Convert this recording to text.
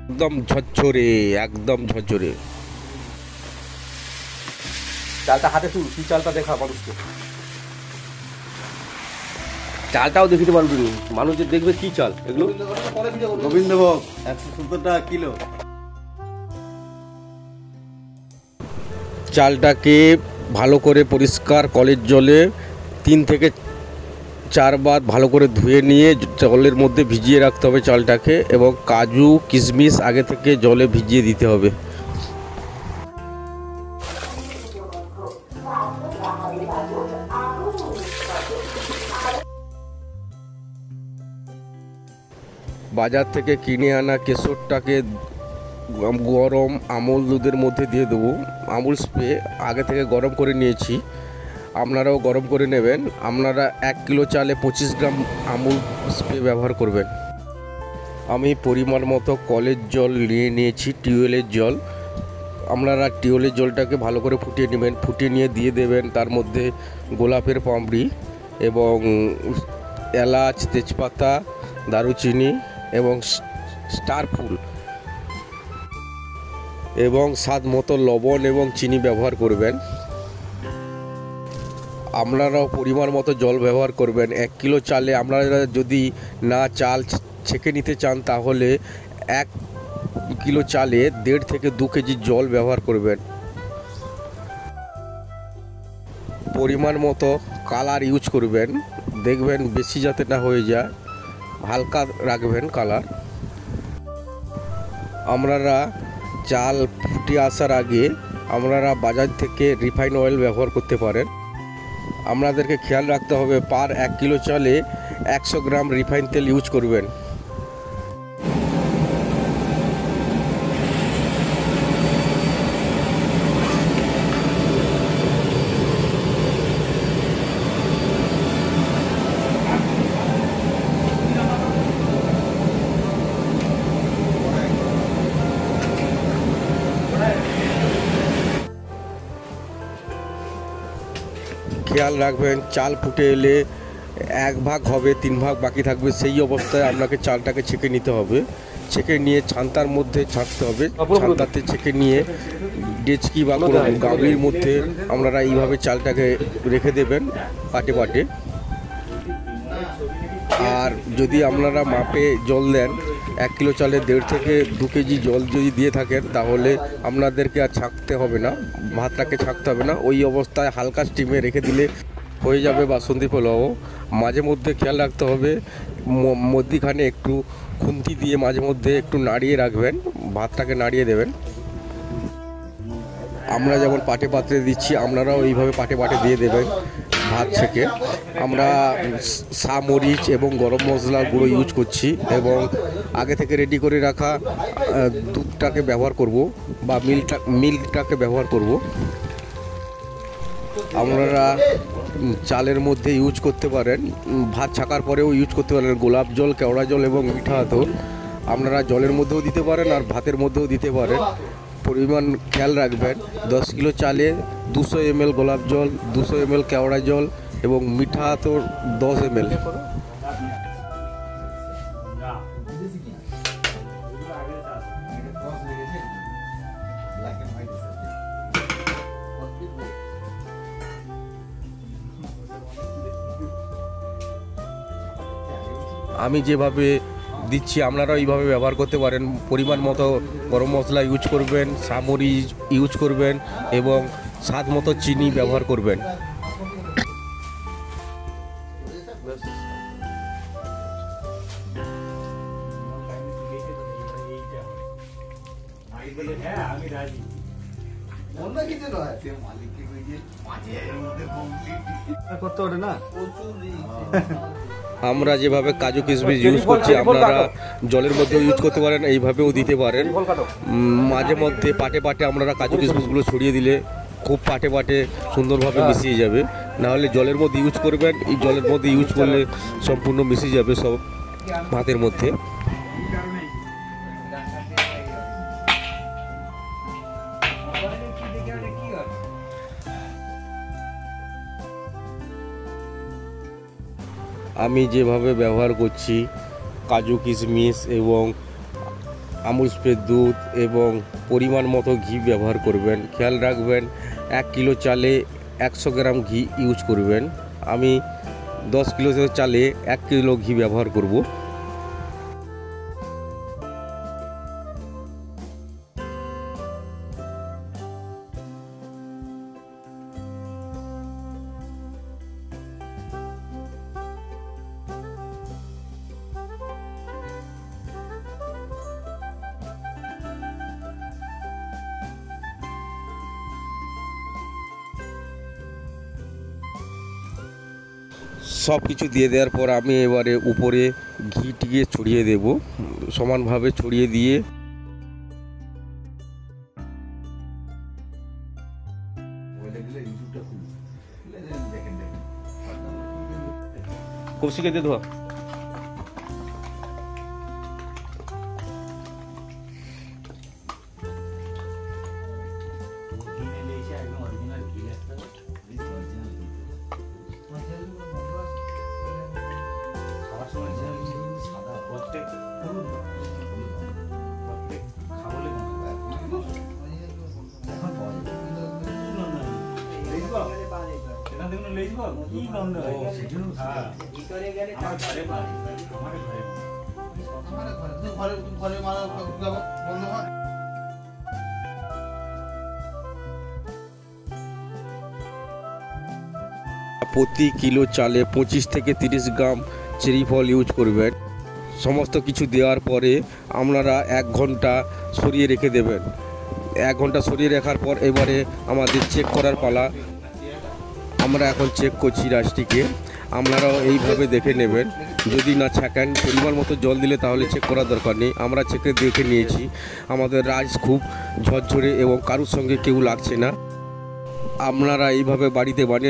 একদম ঝরঝরে, একদম ঝরঝরে। চালটা হাতে তুল, তুই চালটা দেখা মানুষকে, চালটাও দেখিতে পারবি না, মানুষ যে দেখবে কি চাল এগুলো। গোবিন্দভোগ 170 টাকা কিলো। চালটাকে ভালো করে পরিষ্কার কলের জলে 3 থেকে 4 বার ভালো করে ধুয়ে নিয়ে জলের মধ্যে ভিজিয়ে রাখতে হবে চালটাকে, এবং কাজু কিশমিশ আগে থেকে জলে ভিজিয়ে দিতে হবে। বাজার থেকে কিনে আনা কেশরটাকে গরম আমুল দুধের মধ্যে দিয়ে দেবো। আমুল স্প্রে আগে থেকে গরম করে নিয়েছি, আপনারাও গরম করে নেবেন। আপনারা 1 কিলো চালে 25 গ্রাম আমুল স্প্রে ব্যবহার করবেন। আমি পরিমাণ মতো কলের জল নিয়ে নিয়েছি, টিউবওয়েলের জল। আপনারা টিউবওয়েলের জলটাকে ভালো করে ফুটিয়ে নেবেন, ফুটিয়ে নিয়ে দিয়ে দেবেন তার মধ্যে গোলাপের পাপড়ি এবং এলাচ, তেজপাতা, দারুচিনি এবং স্টার ফুল এবং স্বাদ মতো লবণ এবং চিনি ব্যবহার করবেন। আপনারাও পরিমাণ মতো জল ব্যবহার করবেন। 1 কিলো চালে আপনারা যদি না চাল ছেঁকে নিতে চান তাহলে 1 কিলো চালে 1.5 থেকে 2 কেজি জল ব্যবহার করবেন। পরিমাণ মতো কালার ইউজ করবেন, দেখবেন বেশি যাতে না হয়ে যায়, হালকা রাখবেন কালার। আপনারা চাল ফুটে আসার আগে আপনারা বাজার থেকে রিফাইন অয়েল ব্যবহার করতে পারেন। আপনাদেরকে খেয়াল রাখতে হবে পার 1 কিলো চালে 100 গ্রাম রিফাইন তেল ইউজ করবেন। খেয়াল রাখবেন চাল ফুটে এলে 1 ভাগ হবে, 3 ভাগ বাকি থাকবে, সেই অবস্থায় আপনাকে চালটাকে ছেঁকে নিতে হবে। ছেঁকে নিয়ে ছান্তার মধ্যে ছাঁকতে হবে, ছান্তাতে ছেঁকে নিয়ে ডেচকি বা কোনো গামলির মধ্যে আপনারা এইভাবে চালটাকে রেখে দেবেন পাটে পাটে। আর যদি আপনারা মাপে জল দেন, 1 কিলো চালে 1.5 থেকে 2 কেজি জল যদি দিয়ে থাকেন তাহলে আপনাদেরকে আর ছাঁকতে হবে না, ভাতটাকে ছাঁকতে হবে না। ওই অবস্থায় হালকা স্টিমে রেখে দিলে হয়ে যাবে বাসন্তী পোলাও। মাঝে মধ্যে খেয়াল রাখতে হবে মধ্যিখানে একটু খুন্তি দিয়ে মাঝে মধ্যে একটু নাড়িয়ে রাখবেন, ভাতটাকে নাড়িয়ে দেবেন। আমরা যেমন পাটে পাত্রে দিচ্ছি আপনারাও এইভাবে পাটে পাটে দিয়ে দেবেন ভাত ছেঁকে। আমরা মরিচ এবং গরম মশলা গুঁড়ো ইউজ করছি এবং আগে থেকে রেডি করে রাখা দুধটাকে ব্যবহার করব বা মিল্কটাকে ব্যবহার করব। আপনারা চালের মধ্যে ইউজ করতে পারেন, ভাত ছাকার পরেও ইউজ করতে পারেন গোলাপ জল, কেওড়া জল এবং মিঠা আতর। আপনারা জলের মধ্যেও দিতে পারেন আর ভাতের মধ্যেও দিতে পারেন। পরিমাণ খেয়াল রাখবেন, 10 কিলো চালে 200 ml গোলাপ জল, 200 ml কেওড়া জল এবং মিঠা আতর 10 ml। আমি যেভাবে দিচ্ছি আপনারাও এইভাবে ব্যবহার করতে পারেন। পরিমাণ মতো গরম মশলা ইউজ করবেন, মরিচ ইউজ করবেন এবং স্বাদ মতো চিনি ব্যবহার করবেন। আমরা যেভাবে কাজু কিশমিশ ইউজ করছি আপনারা জলের মধ্যেও ইউজ করতে পারেন, এইভাবেও দিতে পারেন। মাঝে মধ্যে পাটে পাটে আপনারা কাজু কিশমিশগুলো ছড়িয়ে দিলে খুব পাটে পাটে সুন্দরভাবে মিশিয়ে যাবে। নাহলে জলের মধ্যে ইউজ করবেন, এই জলের মধ্যে ইউজ করলে সম্পূর্ণ মিশে যাবে সব ভাতের মধ্যে। আমি যেভাবে ব্যবহার করছি কাজু কিশমিশ এবং আমুল স্প্রে দুধ এবং পরিমাণ মতো ঘি ব্যবহার করবেন। খেয়াল রাখবেন 1 কিলো চালে 100 গ্রাম ঘি ইউজ করবেন। আমি 10 কিলো চালে 1 কিলো ঘি ব্যবহার করব। সব কিছু দিয়ে দেওয়ার পর আমি এবারে উপরে ঘিটিকে ছড়িয়ে দেব, সমানভাবে ছড়িয়ে দিয়ে কৌশিকে দিয়ে ধোয়া। প্রতি কিলো চালে 25 থেকে 30 গ্রাম চেরি ফল ইউজ করবেন। সমস্ত কিছু দেওয়ার পরে আপনারা 1 ঘন্টা সরিয়ে রেখে দেবেন। 1 ঘন্টা সরিয়ে রাখার পর এবারে আমাদের চেক করার পালা। আমরা এখন চেক করছি রাইসটিকে। আপনারাও এইভাবে দেখে নেবেন, যদি না ছাকান পরিমাণ মতো জল দিলে তাহলে চেক করার দরকার নেই। আমরা চেকে দেখে নিয়েছি, আমাদের রাইস খুব ঝরঝরে এবং কারুর সঙ্গে কেউ লাগছে না। আপনারা এইভাবে বাড়িতে বানিয়ে